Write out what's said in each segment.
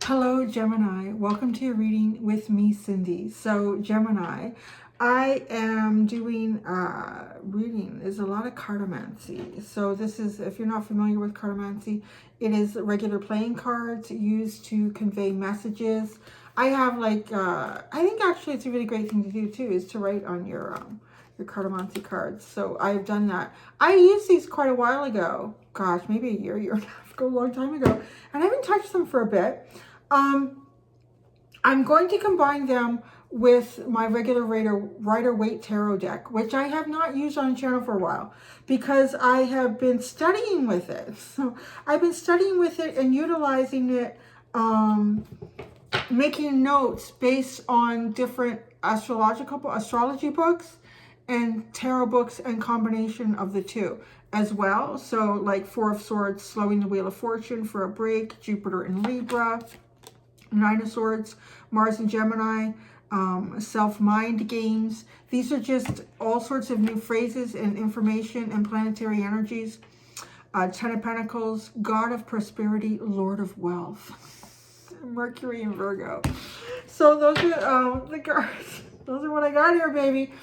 Hello, Gemini. Welcome to your reading with me, Cindy. So, Gemini, I am doing reading. There's a lot of cartomancy. So this is, if you're not familiar with cartomancy, it is regular playing cards used to convey messages. I have I think actually it's a really great thing to do too, is to write on your cartomancy cards. So I've done that. I used these quite a while ago. Gosh, maybe a year and a half ago, a long time ago. And I haven't touched them for a bit. I'm going to combine them with my regular Rider-Waite Tarot deck, which I have not used on the channel for a while because I have been studying with it. So I've been studying with it and utilizing it, making notes based on different astrology books and tarot books and combination of the two as well. So like Four of Swords, Slowing the Wheel of Fortune for a break, Jupiter in Libra, Nine of Swords, Mars and Gemini, self-mind games. These are just all sorts of new phrases and information and planetary energies. Ten of Pentacles, God of Prosperity, Lord of Wealth, Mercury and Virgo. So those are the cards. Those are what I got here, baby.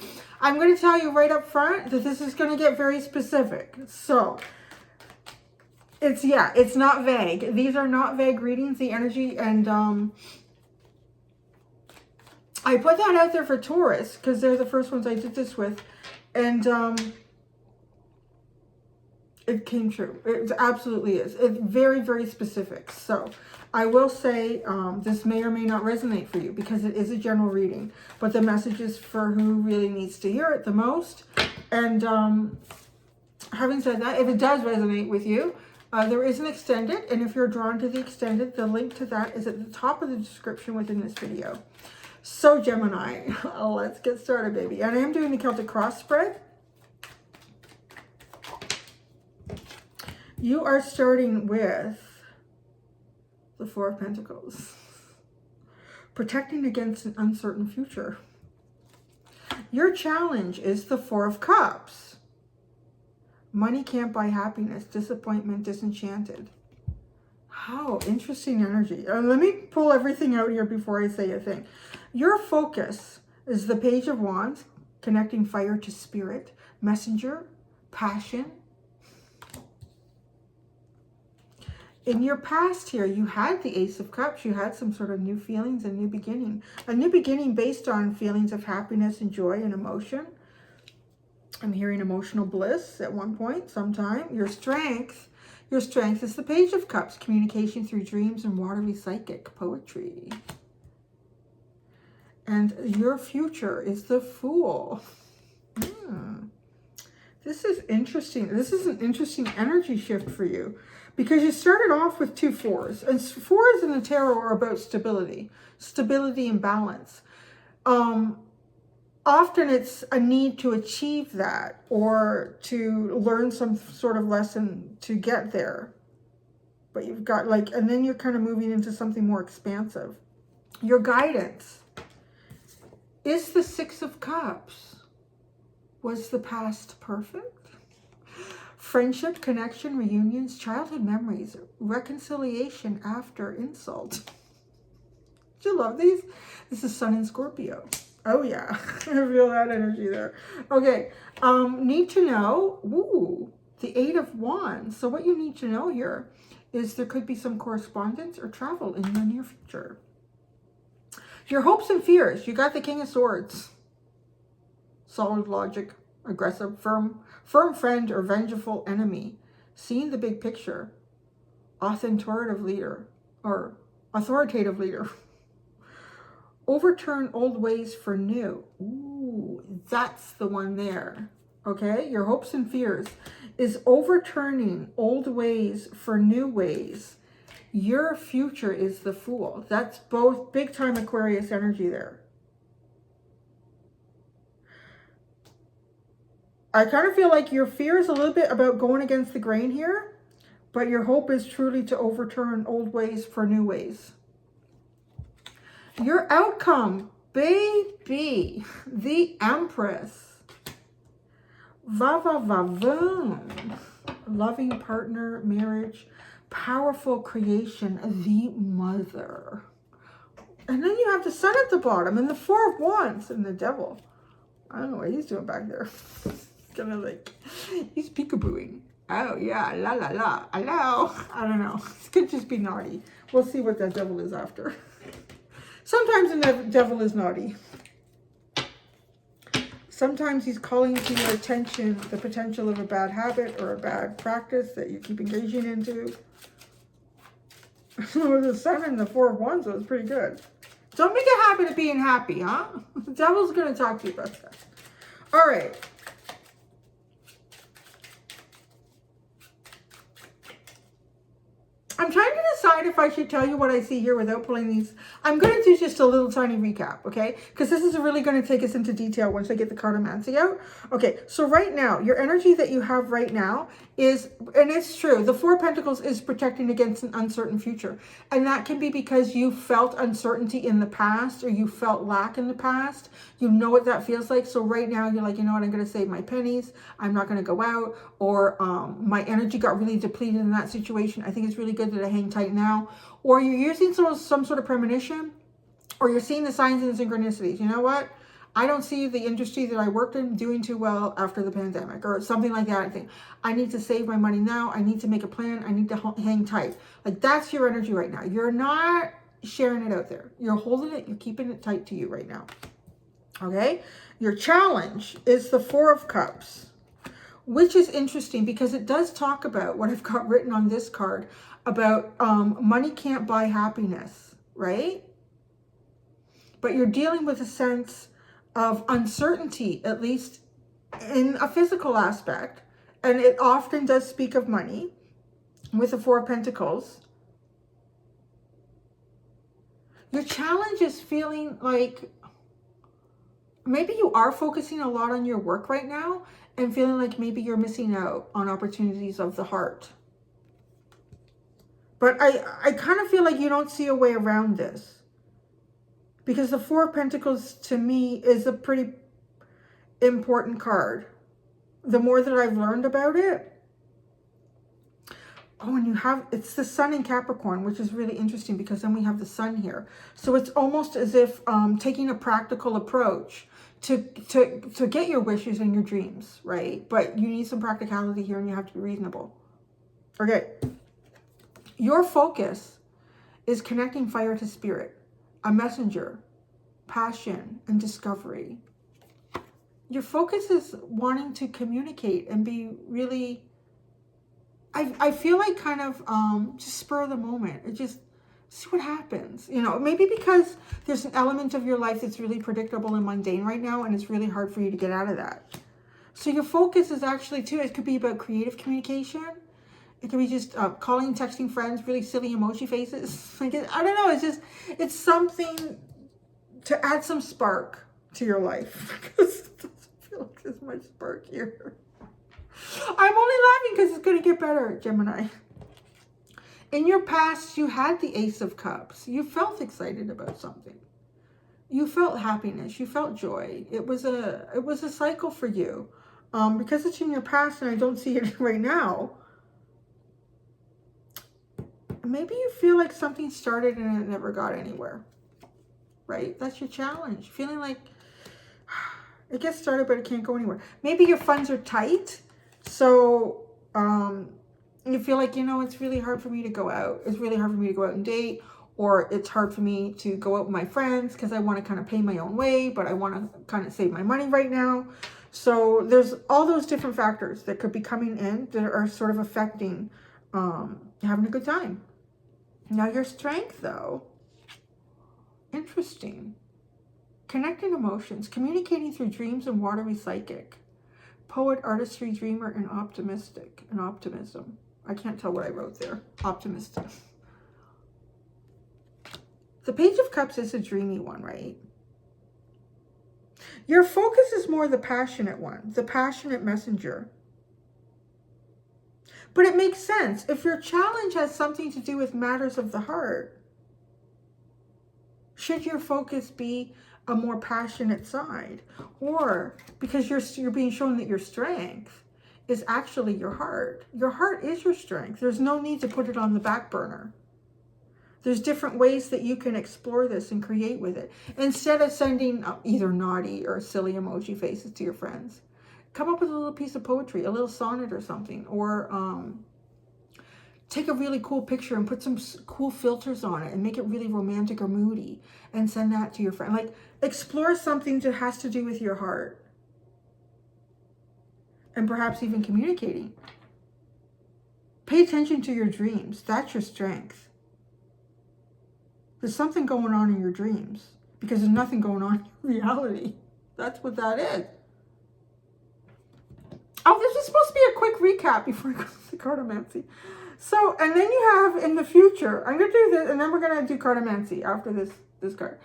I'm going to tell you right up front that this is going to get very specific. So it's not vague. These are not vague readings, the energy, and I put that out there for Taurus because they're the first ones I did this with, and it came true. It absolutely is. It's very, very specific. So I will say this may or may not resonate for you because it is a general reading, but the message is for who really needs to hear it the most. And having said that, if it does resonate with you, there is an extended, and if you're drawn to the extended, the link to that is at the top of the description within this video. So Gemini, let's get started, baby. And I am doing the Celtic cross spread. You are starting with the Four of Pentacles. Protecting against an uncertain future. Your challenge is the Four of Cups. Money can't buy happiness, disappointment, disenchanted. How interesting energy. Let me pull everything out here before I say a thing. Your focus is the Page of Wands, connecting fire to spirit, messenger, passion. In your past here, you had the Ace of Cups. You had some sort of new feelings and new beginning. A new beginning based on feelings of happiness and joy and emotion. I'm hearing emotional bliss at one point, sometime. Your strength is the Page of Cups, communication through dreams and watery psychic poetry. And your future is the Fool. This is interesting. This is an interesting energy shift for you because you started off with two fours. And fours in the tarot are about stability and balance. Often it's a need to achieve that or to learn some sort of lesson to get there. But you've got and then you're kind of moving into something more expansive. Your guidance is the Six of Cups. Was the past perfect? Friendship, connection, reunions, childhood memories, reconciliation after insult. Do you love these? This is Sun in Scorpio. Oh yeah, I feel that energy there. Okay, need to know, the Eight of Wands. So what you need to know here is there could be some correspondence or travel in the near future. Your hopes and fears, you got the King of Swords. Solid logic, aggressive, firm friend or vengeful enemy. Seeing the big picture, authoritative leader. Overturn old ways for new. Ooh, that's the one there. Okay, your hopes and fears is overturning old ways for new ways. Your future is the Fool. That's both big time Aquarius energy there. I kind of feel like your fear is a little bit about going against the grain here, but your hope is truly to overturn old ways for new ways. Your outcome, baby, the Empress. Va va va voom. Loving partner, marriage, powerful creation, the mother. And then you have the sun at the bottom and the Four of Wands and the devil. I don't know what he's doing back there. Kind of like, he's peekabooing. Oh yeah, la la la, hello. I don't know. It could just be naughty. We'll see what that devil is after. Sometimes the devil is naughty. Sometimes he's calling to your attention the potential of a bad habit or a bad practice that you keep engaging into. With the sun and the Four of Wands, it was pretty good. Don't make a habit of being happy, huh? The devil's going to talk to you about that. All right. I'm trying to decide if I should tell you what I see here without pulling these. I'm going to do just a little tiny recap, okay? Because this is really going to take us into detail once I get the Cartomancy out. Okay, so right now, your energy that you have right now is, and it's true, the Four of Pentacles is protecting against an uncertain future. And that can be because you felt uncertainty in the past or you felt lack in the past. You know what that feels like. So right now, you're like, you know what, I'm going to save my pennies. I'm not going to go out. Or my energy got really depleted in that situation. I think it's really good that I hang tight now. Or you're using some sort of premonition, or you're seeing the signs and the synchronicities. You know what? I don't see the industry that I worked in doing too well after the pandemic or something like that. I think I need to save my money now. I need to make a plan. I need to hang tight. Like, that's your energy right now. You're not sharing it out there. You're holding it. You're keeping it tight to you right now. Okay? Your challenge is the Four of Cups, which is interesting because it does talk about what I've got written on this card about money can't buy happiness, right? But you're dealing with a sense of uncertainty, at least in a physical aspect. And it often does speak of money with the Four of Pentacles. Your challenge is feeling like maybe you are focusing a lot on your work right now and feeling like maybe you're missing out on opportunities of the heart. But I kind of feel like you don't see a way around this. Because the Four of Pentacles, to me, is a pretty important card. The more that I've learned about it. Oh, and you have, it's the sun in Capricorn, which is really interesting because then we have the sun here. So it's almost as if taking a practical approach to get your wishes and your dreams, right? But you need some practicality here and you have to be reasonable. Okay. Your focus is connecting fire to spirit, a messenger, passion, and discovery. Your focus is wanting to communicate and be really, I feel like kind of just spur of the moment. It just, see what happens. You know, maybe because there's an element of your life that's really predictable and mundane right now, and it's really hard for you to get out of that. So your focus is actually, too, it could be about creative communication. It could be just calling, texting friends, really silly emoji faces. Like, I don't know. It's just, it's something to add some spark to your life. Because it doesn't feel like there's much spark here. I'm only laughing because it's going to get better, Gemini. In your past, you had the Ace of Cups. You felt excited about something. You felt happiness. You felt joy. It was a cycle for you. Because it's in your past and I don't see it right now. Maybe you feel like something started and it never got anywhere, right? That's your challenge. Feeling like it gets started, but it can't go anywhere. Maybe your funds are tight. So you feel like, you know, it's really hard for me to go out. It's really hard for me to go out and date. Or it's hard for me to go out with my friends because I want to kind of pay my own way, but I want to kind of save my money right now. So there's all those different factors that could be coming in that are sort of affecting having a good time. Now your strength, though, interesting. Connecting emotions, communicating through dreams and watery psychic. Poet, artistry, dreamer, and optimistic. And optimism. I can't tell what I wrote there. Optimistic. The Page of Cups is a dreamy one, right? Your focus is more the passionate one. The passionate messenger. But it makes sense. If your challenge has something to do with matters of the heart, should your focus be a more passionate side? Or because you're being shown that your strength is actually your heart. Your heart is your strength. There's no need to put it on the back burner. There's different ways that you can explore this and create with it. Instead of sending either naughty or silly emoji faces to your friends, come up with a little piece of poetry, a little sonnet or something, or take a really cool picture and put some cool filters on it and make it really romantic or moody and send that to your friend. Like, explore something that has to do with your heart and perhaps even communicating. Pay attention to your dreams. That's your strength. There's something going on in your dreams because there's nothing going on in reality. That's what that is. Oh, this is supposed to be a quick recap before I go to Cartomancy. So, and then you have in the future, I'm going to do this, and then we're going to do Cartomancy after this card.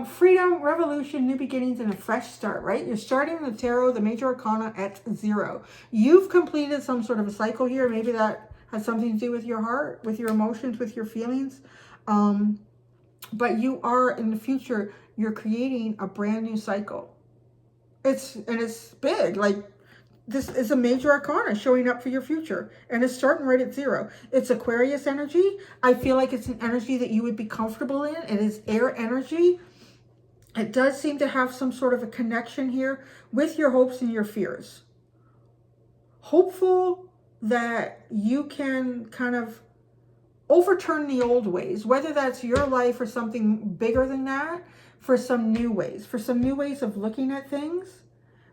Freedom, revolution, new beginnings, and a fresh start, right? You're starting the tarot, the major arcana at 0. You've completed some sort of a cycle here. Maybe that has something to do with your heart, with your emotions, with your feelings. But you are, in the future, you're creating a brand new cycle. It's big. Like, this is a major arcana showing up for your future. And it's starting right at 0. It's Aquarius energy. I feel like it's an energy that you would be comfortable in. It is air energy. It does seem to have some sort of a connection here with your hopes and your fears. Hopeful that you can kind of overturn the old ways, whether that's your life or something bigger than that, for some new ways of looking at things.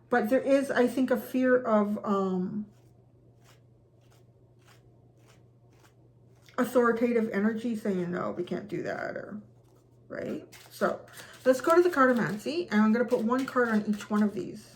But there is, I think, a fear of authoritative energy saying, no, we can't do that, or right? So let's go to the Cartomancy, and I'm going to put one card on each one of these.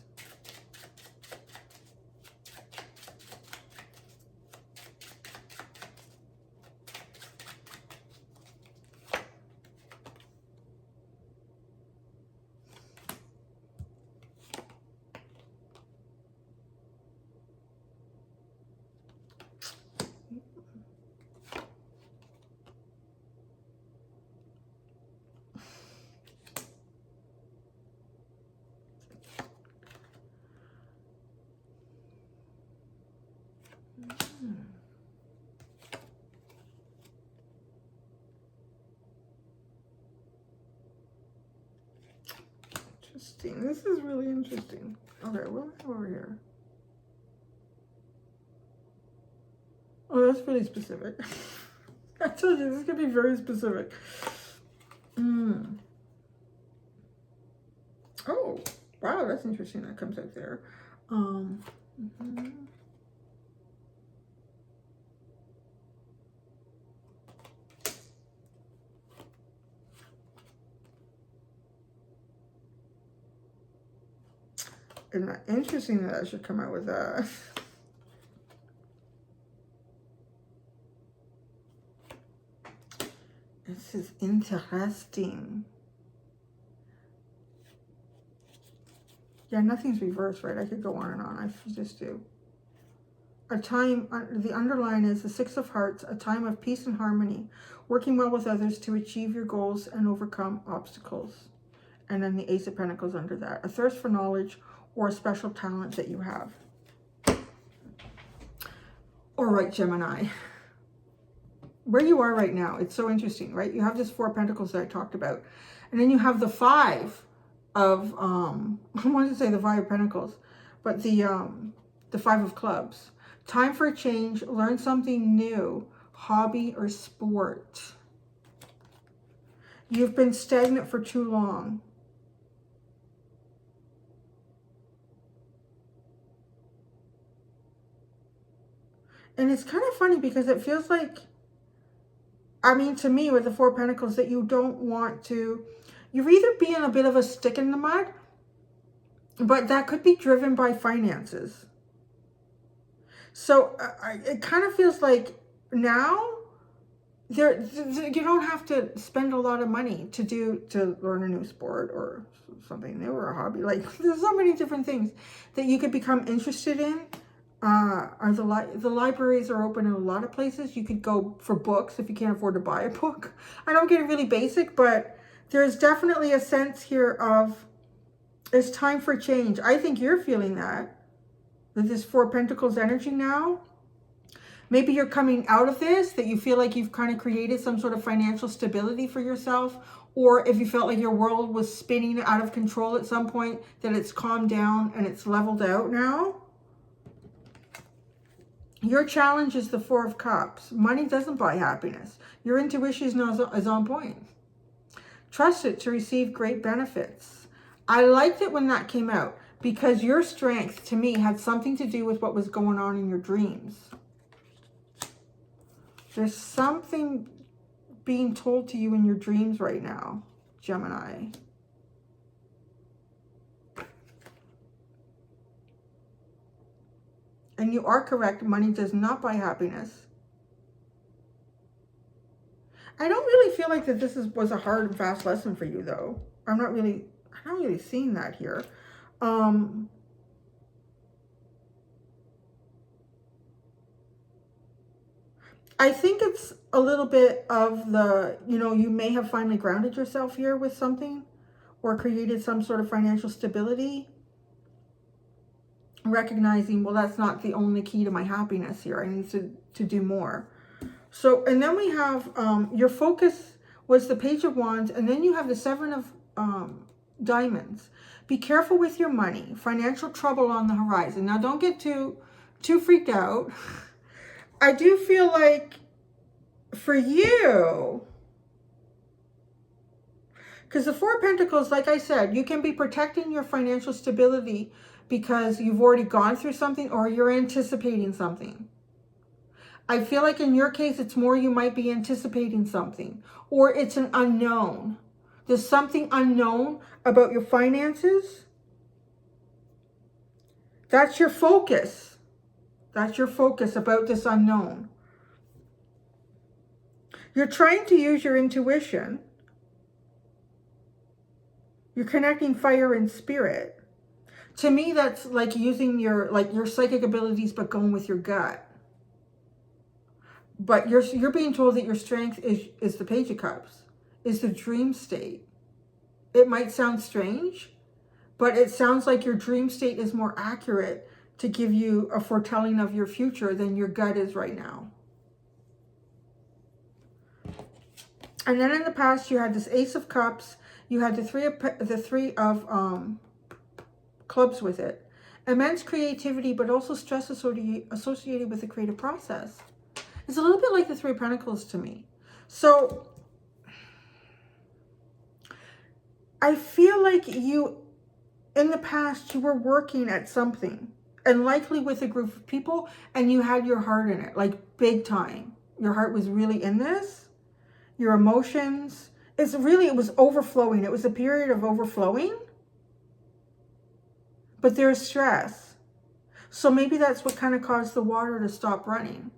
Interesting. This is really interesting. Okay, what do we have over here? Oh, that's really specific. I told you, this is going to be very specific. Oh, wow, that's interesting. That comes out there. Isn't that interesting that I should come out with that? This is interesting. Yeah, nothing's reversed, right? I could go on and on. I just do. A time, the underline is the 6 of Hearts, a time of peace and harmony, working well with others to achieve your goals and overcome obstacles. And then the Ace of Pentacles under that. A thirst for knowledge or a special talent that you have. All right, Gemini. Where you are right now, it's so interesting, right? You have this 4 of Pentacles that I talked about. And then you have the 5 of, I wanted to say the 5 of Pentacles, but the 5 of Clubs. Time for a change, learn something new, hobby or sport. You've been stagnant for too long. And it's kind of funny because it feels like, I mean, to me, with the 4 of Pentacles, that you don't want to, you're either being a bit of a stick in the mud, but that could be driven by finances. So it kind of feels like now, you don't have to spend a lot of money to learn a new sport or something new or a hobby. Like, there's so many different things that you could become interested in. The libraries are open in a lot of places. You could go for books if you can't afford to buy a book. I don't get it really basic, but there's definitely a sense here of it's time for change. I think you're feeling that With this Four of Pentacles energy now, maybe you're coming out of this, that you feel like you've kind of created some sort of financial stability for yourself. Or if you felt like your world was spinning out of control at some point, that it's calmed down and it's leveled out now. Your challenge is the Four of Cups. Money doesn't buy happiness. Your intuition is on point. Trust it to receive great benefits. I liked it when that came out because your strength, to me, had something to do with what was going on in your dreams. There's something being told to you in your dreams right now, Gemini. And you are correct, money does not buy happiness. I don't really feel like that this was a hard and fast lesson for you, though. I'm not really seeing that here. I think it's a little bit of the, you may have finally grounded yourself here with something or created some sort of financial stability. Recognizing, well, that's not the only key to my happiness here. I need to do more. So, and then we have your focus was the Page of Wands, and then you have the Seven of Diamonds. Be careful with your money. Financial trouble on the horizon. Now, don't get too freaked out. I do feel like for you, because the Four of Pentacles, like I said, you can be protecting your financial stability because you've already gone through something or you're anticipating something. I feel like in your case, it's more you might be anticipating something or it's an unknown. There's something unknown about your finances. That's your focus. That's your focus about this unknown. You're trying to use your intuition. You're connecting fire and spirit. To me, that's like using your psychic abilities, but going with your gut. But you're being told that your strength is the Page of Cups, is the dream state. It might sound strange, but it sounds like your dream state is more accurate to give you a foretelling of your future than your gut is right now. And then in the past, you had this Ace of Cups. You had the three of clubs with it. Immense creativity, but also stress associated with the creative process. It's a little bit like the Three of Pentacles to me. So I feel like you, in the past, you were working at something and likely with a group of people and you had your heart in it, like big time. Your heart was really in this. Your emotions, it was overflowing. It was a period of overflowing. But there's stress. So maybe that's what kind of caused the water to stop running.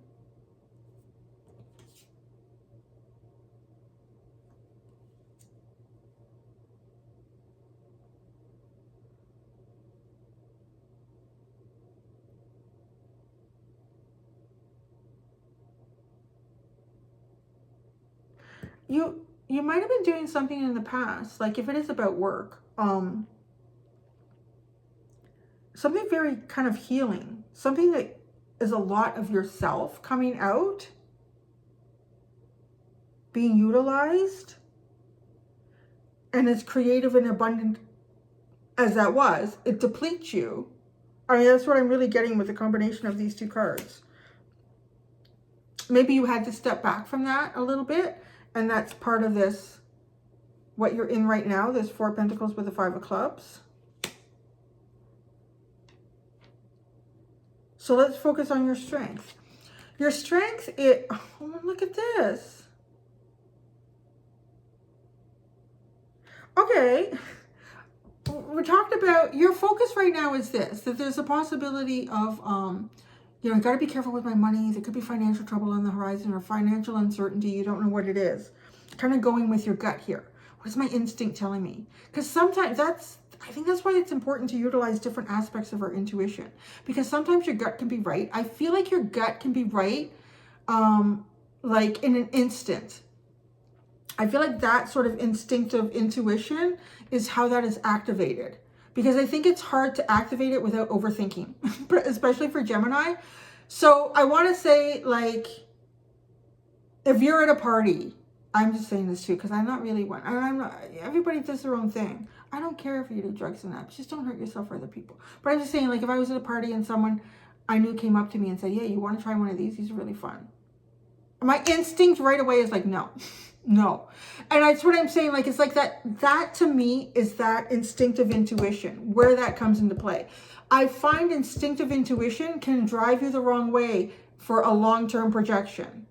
You might have been doing something in the past, like if it is about work, something very kind of healing, something that is a lot of yourself coming out, being utilized, and as creative and abundant as that was, it depletes you. I mean, that's what I'm really getting with the combination of these two cards. Maybe you had to step back from that a little bit, and that's part of this, what you're in right now, this Four of Pentacles with the Five of Clubs. So let's focus on your strength. Your strength, oh, look at this. Okay. We talked about your focus right now is this, that there's a possibility of, you got to be careful with my money. There could be financial trouble on the horizon or financial uncertainty. You don't know what it is. Kind of going with your gut here. What is my instinct telling me? Because sometimes I think that's why it's important to utilize different aspects of our intuition. Because sometimes your gut can be right. I feel like your gut can be right, like in an instant. I feel like that sort of instinctive intuition is how that is activated. because I think it's hard to activate it without overthinking, but especially for Gemini. So I want to say, like, if you're at a party, I'm just saying this too, because I'm not really one. I'm not, everybody does their own thing. I don't care if you do drugs and that. Just don't hurt yourself or other people. But I'm just saying, like, if I was at a party and someone I knew came up to me and said, yeah, you want to try one of these? These are really fun. My instinct right away is like, no, no. And that's what I'm saying. Like, it's like that to me is that instinctive intuition, where that comes into play. I find instinctive intuition can drive you the wrong way for a long-term projection.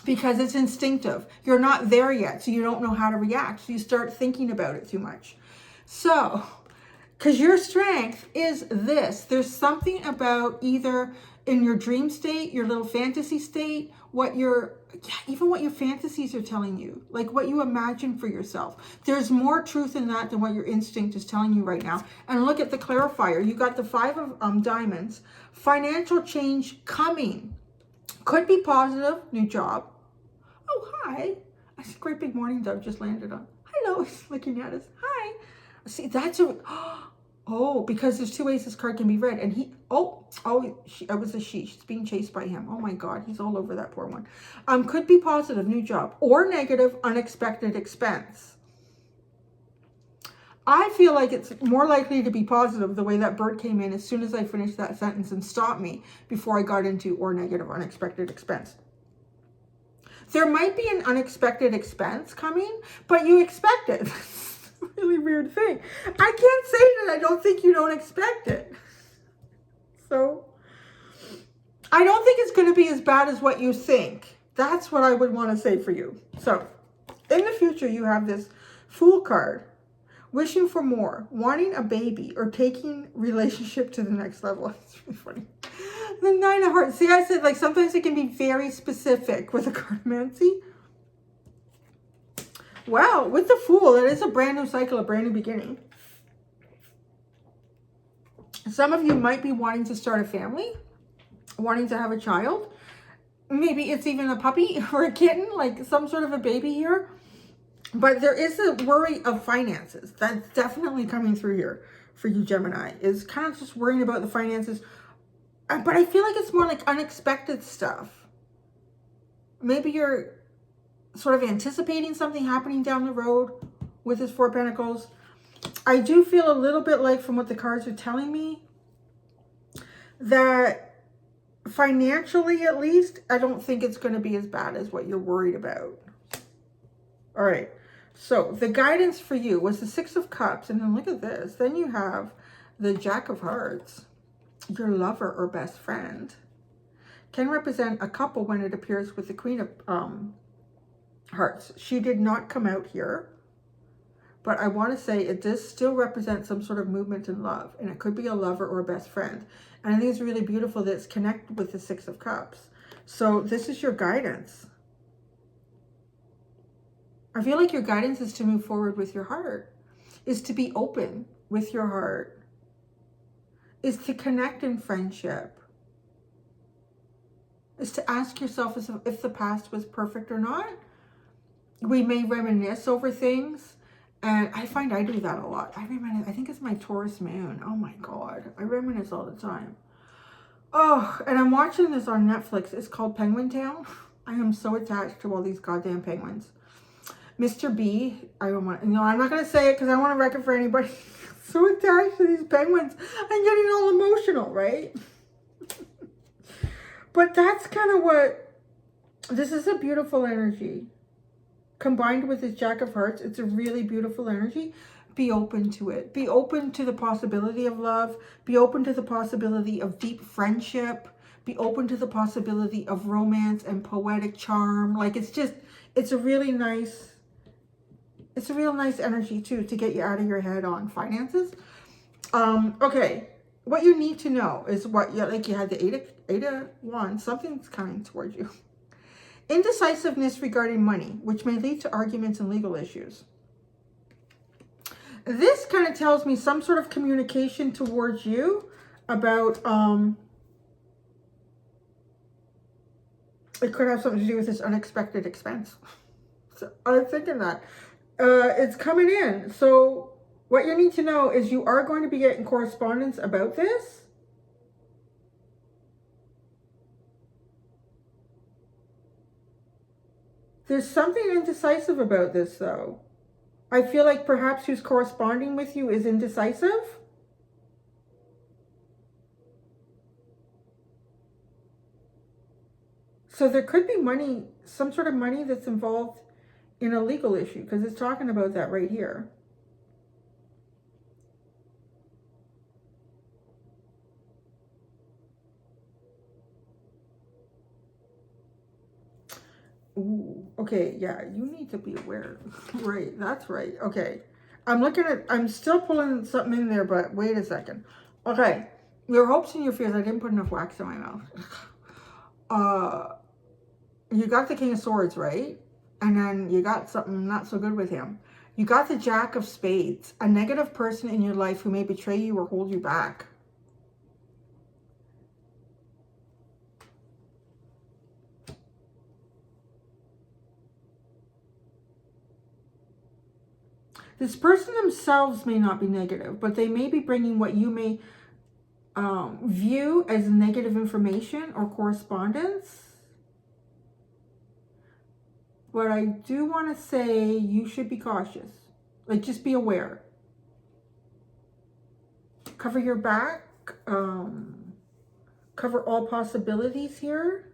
Because it's instinctive. You're not there yet, so you don't know how to react. So you start thinking about it too much. So, because your strength is this. There's something about either in your dream state, your little fantasy state, even what your fantasies are telling you, like what you imagine for yourself. There's more truth in that than what your instinct is telling you right now. And look at the clarifier. You got the 5 of diamonds. Financial change coming. Could be positive, new job. Oh, hi. I see a great big morning dove just landed on. Hello, he's looking at us. Hi. See, that's a, oh, because there's 2 ways this card can be read. And he, it was a she. She's being chased by him. Oh my God, he's all over that poor one. Could be positive, new job, or negative, unexpected expense. I feel like it's more likely to be positive the way that bird came in as soon as I finished that sentence and stopped me before I got into or negative, unexpected expense. There might be an unexpected expense coming, but you expect it. It's a really weird thing. I can't say that I don't think you don't expect it. So, I don't think it's going to be as bad as what you think. That's what I would want to say for you. So, in the future, you have this Fool card. Wishing for more, wanting a baby, or taking relationship to the next level. It's really funny. The 9 of Hearts. See, I said, like, sometimes it can be very specific with a Cartomancy. Wow, with the Fool, it is a brand new cycle, a brand new beginning. Some of you might be wanting to start a family, wanting to have a child. Maybe it's even a puppy or a kitten, like some sort of a baby here. But there is a worry of finances. That's definitely coming through here for you, Gemini, is kind of just worrying about the finances. But I feel like it's more like unexpected stuff. Maybe you're sort of anticipating something happening down the road with this 4 of Pentacles. I do feel a little bit like, from what the cards are telling me, that financially at least, I don't think it's going to be as bad as what you're worried about. All right. So the guidance for you was the 6 of Cups. And then look at this. Then you have the Jack of Hearts. Your lover or best friend can represent a couple when it appears with the Queen of Hearts. She did not come out here. But I want to say it does still represent some sort of movement in love. And it could be a lover or a best friend. And I think it's really beautiful that it's connected with the 6 of Cups. So this is your guidance. I feel like your guidance is to move forward with your heart, is to be open with your heart, is to connect in friendship, is to ask yourself if the past was perfect or not. We may reminisce over things, and I find I do that a lot. I reminisce. I think it's my Taurus moon. Oh my God, I reminisce all the time. Oh, and I'm watching this on Netflix. It's called Penguin Town. I am so attached to all these goddamn penguins. Mr. B, I'm not going to say it because I don't want to wreck it for anybody. So attached to these penguins. I'm getting all emotional, right? But that's kind of what, this is a beautiful energy. Combined with this Jack of Hearts, it's a really beautiful energy. Be open to it. Be open to the possibility of love. Be open to the possibility of deep friendship. Be open to the possibility of romance and poetic charm. Like, it's a really nice... It's a real nice energy, too, to get you out of your head on finances. Okay, what you need to know is what, like you had the eight of Wands, something's coming towards you. Indecisiveness regarding money, which may lead to arguments and legal issues. This kind of tells me some sort of communication towards you about, it could have something to do with this unexpected expense. So I'm thinking that. It's coming in. So What you need to know is you are going to be getting correspondence about this. There's something indecisive about this, though. I feel like perhaps who's corresponding with you is indecisive. So there could be money, some sort of money that's involved in a legal issue, because it's talking about that right here. Ooh, okay, yeah, you need to be aware. Right, that's right. Okay. I'm still pulling something in there, but wait a second. Okay, your hopes and your fears. I didn't put enough wax in my mouth. You got the King of Swords, right? And then you got something not so good with him. You got the Jack of Spades, a negative person in your life who may betray you or hold you back. This person themselves may not be negative, but they may be bringing what you may view as negative information or correspondence. But I do want to say you should be cautious. Like, just be aware. Cover your back. Cover all possibilities here.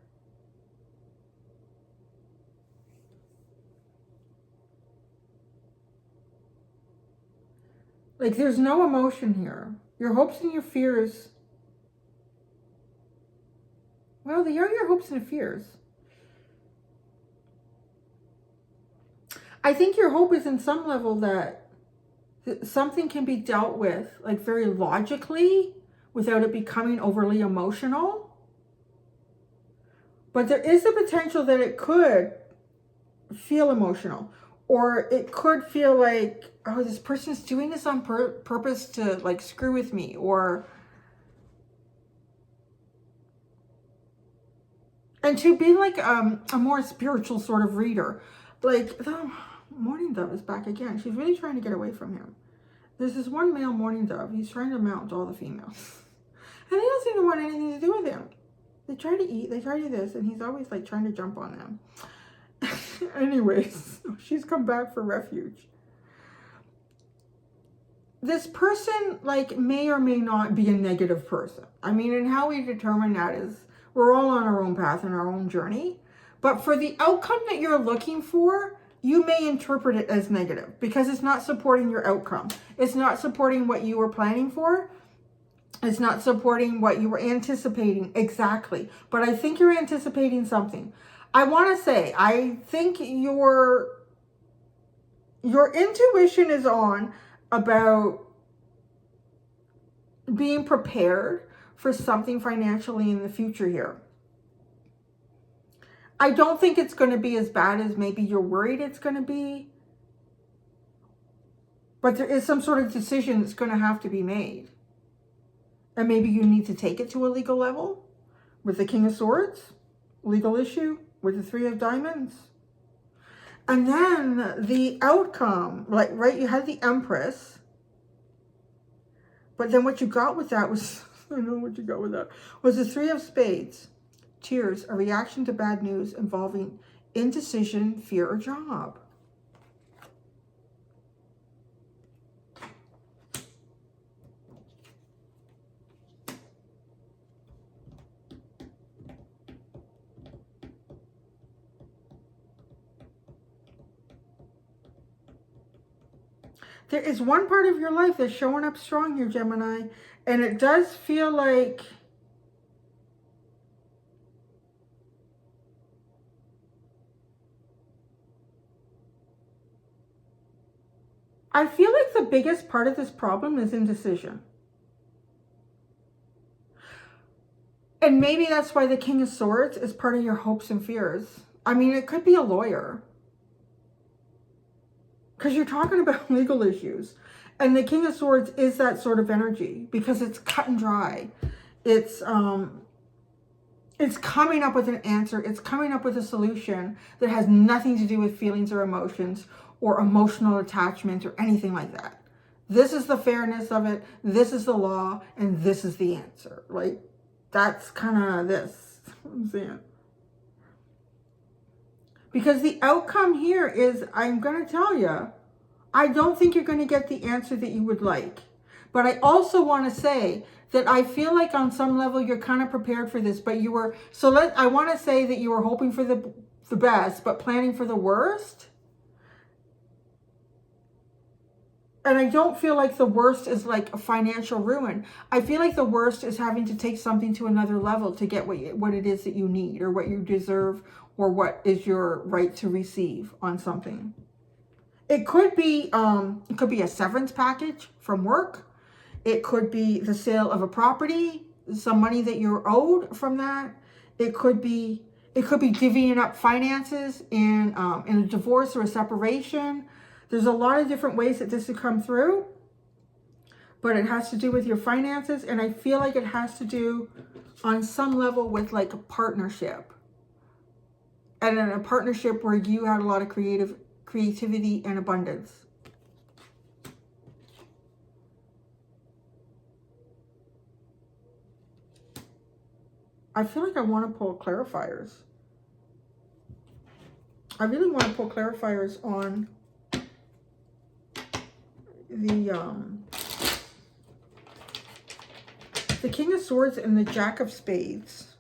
Like, there's no emotion here. Your hopes and your fears. Well, they are your hopes and fears. I think your hope is in some level that something can be dealt with, like, very logically without it becoming overly emotional. But there is a potential that it could feel emotional, or it could feel like, oh, this person is doing this on purpose to, like, screw with me, or... And to be like a more spiritual sort of reader. Like, the mourning dove is back again. She's really trying to get away from him. There's this one male mourning dove. He's trying to mount all the females. And they don't seem to want anything to do with him. They try to eat, they try to do this, and he's always, like, trying to jump on them. Anyways, she's come back for refuge. This person, like, may or may not be a negative person. I mean, and how we determine that is we're all on our own path and our own journey. But for the outcome that you're looking for, you may interpret it as negative because it's not supporting your outcome. It's not supporting what you were planning for. It's not supporting what you were anticipating exactly. But I think you're anticipating something. I want to say, I think your intuition is on about being prepared for something financially in the future here. I don't think it's going to be as bad as maybe you're worried it's going to be. But there is some sort of decision that's going to have to be made. And maybe you need to take it to a legal level with the King of Swords, legal issue with the Three of Diamonds. And then the outcome, like, right, you had the Empress. But then what you got with that was, I know what you got with that, was the Three of Spades. Tears, a reaction to bad news involving indecision, fear, or job. There is one part of your life that's showing up strong here, Gemini, and it does feel like I feel like the biggest part of this problem is indecision. And maybe that's why the King of Swords is part of your hopes and fears. I mean, it could be a lawyer. Because you're talking about legal issues. And the King of Swords is that sort of energy because it's cut and dry. It's coming up with an answer. It's coming up with a solution that has nothing to do with feelings or emotions or emotional attachment or anything like that. This is the fairness of it. This is the law. And this is the answer. Like, that's kind of this. I'm saying. Because the outcome here is, I'm going to tell you, I don't think you're going to get the answer that you would like. But I also want to say that I feel like on some level you're kind of prepared for this, but you were, I want to say that you were hoping for the best, but planning for the worst. And I don't feel like the worst is like a financial ruin. I feel like the worst is having to take something to another level to get what it is that you need or what you deserve or what is your right to receive on something. It could be a severance package from work. It could be the sale of a property, some money that you're owed from that. It could be divvying up finances in a divorce or a separation. There's a lot of different ways that this could come through, but it has to do with your finances, and I feel like it has to do on some level with like a partnership. And in a partnership where you had a lot of creativity and abundance. I feel like I want to pull clarifiers. I really want to pull clarifiers on the King of Swords and the Jack of Spades.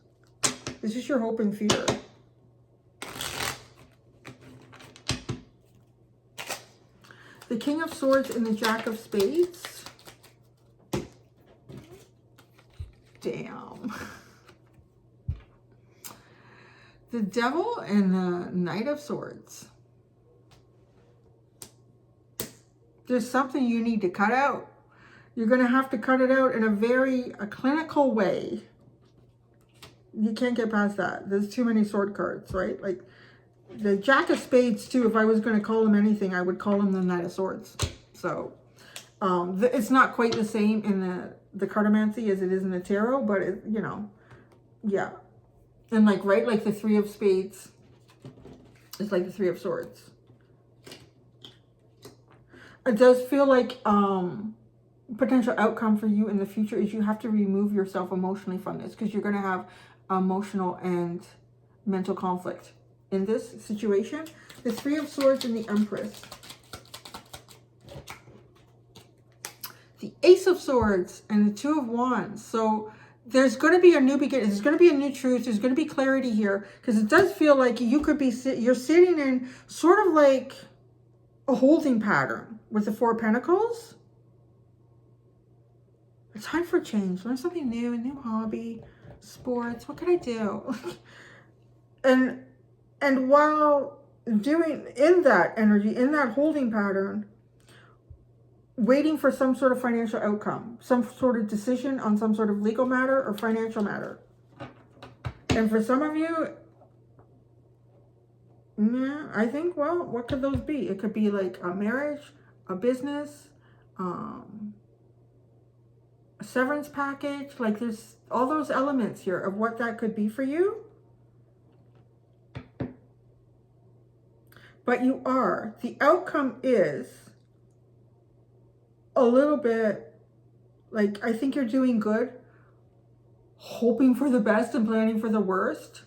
This is your hope and fear. The King of Swords and the Jack of Spades. Damn. The Devil and the Knight of Swords. There's something you need to cut out. You're going to have to cut it out in a clinical way. You can't get past that. There's too many sword cards, right? Like, the Jack of Spades, too, if I was going to call him anything, I would call him the Knight of Swords. So, it's not quite the same in the Cartomancy as it is in the Tarot, but, yeah. And, like, right, like the Three of Spades is like the Three of Swords. It does feel like potential outcome for you in the future is you have to remove yourself emotionally from this because you're going to have emotional and mental conflict. In this situation, the Three of Swords and the Empress. The Ace of Swords and the Two of Wands. So there's going to be a new beginning. There's going to be a new truth. There's going to be clarity here because it does feel like you could be, you're sitting in sort of like a holding pattern with the Four of Pentacles. It's time for change. Learn something new, a new hobby, sports. What can I do? And while doing in that energy, in that holding pattern, waiting for some sort of financial outcome, some sort of decision on some sort of legal matter or financial matter. And for some of you, yeah, I think, well, what could those be? It could be like a marriage, a business, a severance package. Like there's all those elements here of what that could be for you. But you are. The outcome is a little bit like, I think you're doing good, hoping for the best and planning for the worst.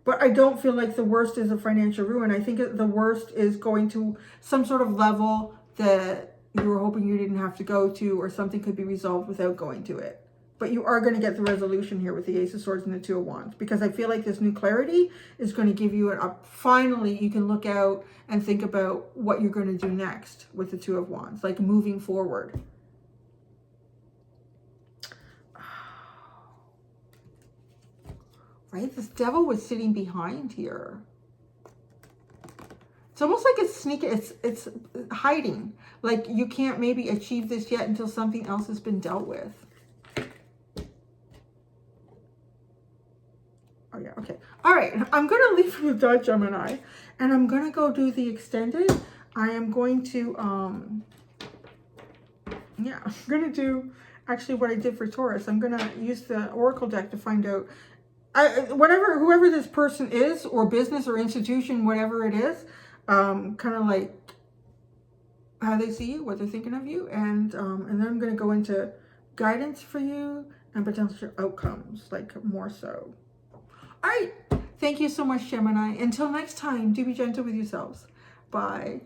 But I don't feel like the worst is a financial ruin. I think the worst is going to some sort of level that you were hoping you didn't have to go to, or something could be resolved without going to it. But you are going to get the resolution here with the Ace of Swords and the Two of Wands, because I feel like this new clarity is going to give you finally you can look out and think about what you're going to do next with the Two of Wands, like moving forward. Right? This Devil was sitting behind here. It's almost like it's sneaking, it's hiding. Like you can't maybe achieve this yet until something else has been dealt with. Oh yeah, okay. All right, I'm going to leave with that, Gemini, and I'm going to go do the extended. I am going to, yeah, I'm going to do actually what I did for Taurus. I'm going to use the Oracle deck to find out whoever this person is, or business or institution, whatever it is, kind of like how they see you, what they're thinking of you, and then I'm going to go into guidance for you and potential outcomes, like more so. All right. Thank you so much, Gemini. Until next time, do be gentle with yourselves. Bye.